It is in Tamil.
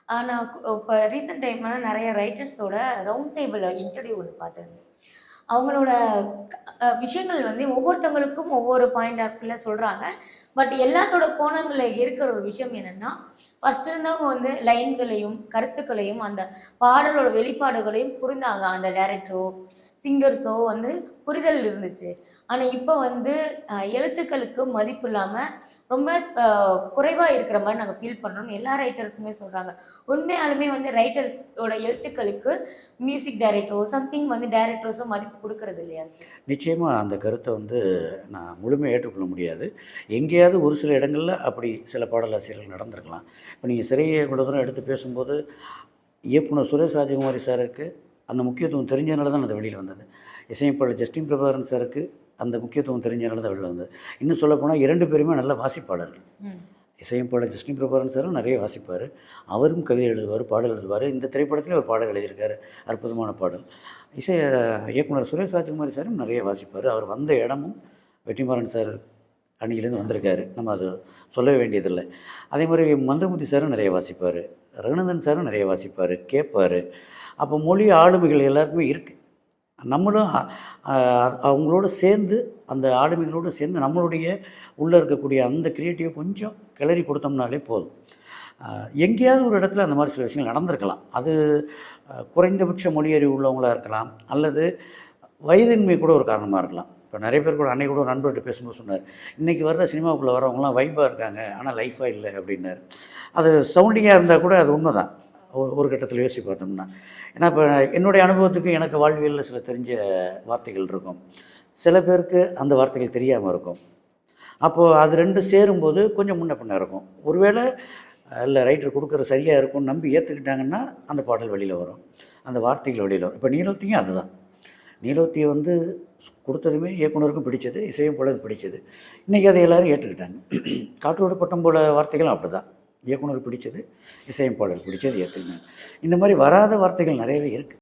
நான் இப்போ ரீசென்ட் டைம்ல நெறைய ரைட்டர்ஸோட ரவுண்ட் டேபிள் இன்டர்வியூ ஒண்ணு பார்த்துருந்தேன். அவங்களோட விஷயங்கள் வந்து ஒவ்வொருத்தவங்களுக்கும் ஒவ்வொரு பாயிண்ட் ஆஃப் வியூல சொல்றாங்க. பட் எல்லாத்தோட கோணங்கள்ல இருக்கிற ஒரு விஷயம் என்னன்னா, ஃபர்ஸ்ட் இருந்தவங்க வந்து லைன்களையும், கருத்துக்களையும், அந்த பாடலோட வெளிப்பாடுகளையும் புரிந்தாங்க. அந்த டைரக்டரோ, சிங்கர்ஸோ வந்து புரிதல் இருந்துச்சு. ஆனா இப்ப வந்து எழுத்துக்களுக்கு மதிப்பு இல்லாம, ரொம்ப அ குறைவா இருக்கிற மாரி நாங்க ஃபீல் பண்றோம்னு எல்லா ரைட்டர்ஸுமே சொல்றாங்க. உண்மையாலுமே வந்து ரைட்டர்ஸோட எழுத்துக்களுக்கு மியூசிக் டைரக்டரோ, சம்திங் வந்து டைரக்டர்ஸோ மதிப்பு குடுக்குறது இல்லையா சார்? நிச்சயமா அந்த கருத்த வந்து நான் முழுமையா ஏற்றுக்கொள்ள முடியாது. எங்கேயாவது ஒரு சில இடங்கள்ல அப்படி சில பாடலாசிரியர்கள் நடந்திருக்கலாம். இப்ப நீங்க சிறையை இவ்வளோ தூரம் எடுத்து பேசும்போது, இயக்குனர் சுரேஷ் ராஜகுமாரி சாருக்கு அந்த முக்கியத்துவம் தெரிஞ்சதுனால தான் அது வெளியில வந்தது. இசையமைப்பாளர் ஜஸ்டின் பிரபாகரன் சாருக்கு அந்த முக்கியத்துவம் தெரிஞ்சதுனால தான் வெளில வந்தது. இன்னும் சொல்லப்போனா 2 பேருமே நல்ல வாசிப்பாளர்கள். ம். இசையமைப்பாளர் ஜஸ்டின் பிரபாகரன் சாரும் நிறைய வாசிப்பார். அவரும் கவிதை எழுதுவார், பாடல் எழுதுவார். இந்த திரைப்படத்திலே ஒரு பாடல் எழுதியிருக்காரு. அற்புதமான பாடல். இசை இயக்குனர் சுரேஷ் ராஜகுமாரி சாரும் நிறைய வாசிப்பார். அவர் வந்த இடமும் வெற்றிமாறன் சார் அணியிலேருந்து வந்திருக்காரு. நம்ம அது சொல்லவே வேண்டியதில்லை. அதே மாதிரி மந்திரமூர்த்தி சாரும் நிறைய வாசிப்பார். ரகுநந்தன் சாரும் நிறைய வாசிப்பார், கேட்பார். அப்போ மொழி ஆளுமைகள் எல்லாருக்குமே இருக்குது. நம்மளும் அவங்களோட சேர்ந்து அந்த ஆளுமைகளோடு சேர்ந்து நம்மளுடைய உள்ளே இருக்கக்கூடிய அந்த கிரியேட்டிவை கொஞ்சம் கிளறி கொடுத்தோம்னாலே போதும். எங்கேயாவது ஒரு இடத்துல அந்த மாதிரி சில விஷயங்கள் நடந்திருக்கலாம். அது குறைந்தபட்ச மொழி அறிவு உள்ளவங்களா இருக்கலாம், அல்லது வயதின்மை கூட ஒரு காரணமாக இருக்கலாம். இப்போ நிறைய பேர் கூட அன்னைக்கு கூட ஒரு நண்பர்கிட்ட பேசும்போது சொன்னார், இன்றைக்கி வர்ற சினிமாவுக்குள்ளே வரவங்களாம் வைப்பாக இருக்காங்க, ஆனால் லைஃபாக இல்லை அப்படின்னாரு. அது சவுண்டிங்காக இருந்தால் கூட அது உண்மை தான். ஒரு கட்டத்தில் யோசிச்சு பார்த்தோம்னா. ஏன்னா இப்போ என்னுடைய அனுபவத்துக்கு எனக்கு வாழ்வியலில் சில தெரிஞ்ச வார்த்தைகள் இருக்கும். சில பேருக்கு அந்த வார்த்தைகள் தெரியாமல் இருக்கும். அப்போது அது 2 சேரும்போது கொஞ்சம் முன்ன பின்ன இருக்கும். ஒருவேளை இல்லை ரைட்டர் கொடுக்குறது சரியாக இருக்கும்னு நம்பி ஏற்றுக்கிட்டாங்கன்னா அந்த பாடல் வெளியில் வரும். அந்த வார்த்தைகள் வெளியில் வரும். இப்போ நீலோத்தியும் அதுதான். நீலோத்தியை வந்து கொடுத்ததுமே இயக்குனருக்கும் பிடிச்சது, இசையமைப்பாளருக்கும் பிடிச்சது. இன்றைக்கி அதை எல்லோரும் ஏற்றுக்கிட்டாங்க. காற்றோடு பட்டம் போல வார்த்தைகளும் அப்படி தான். இயக்குனருக்கு பிடிச்சது, இசையமைப்பாளருக்கு பிடிச்சது ஏற்றுக்கினாங்க. இந்த மாதிரி வராத வார்த்தைகள் நிறையவே இருக்குது.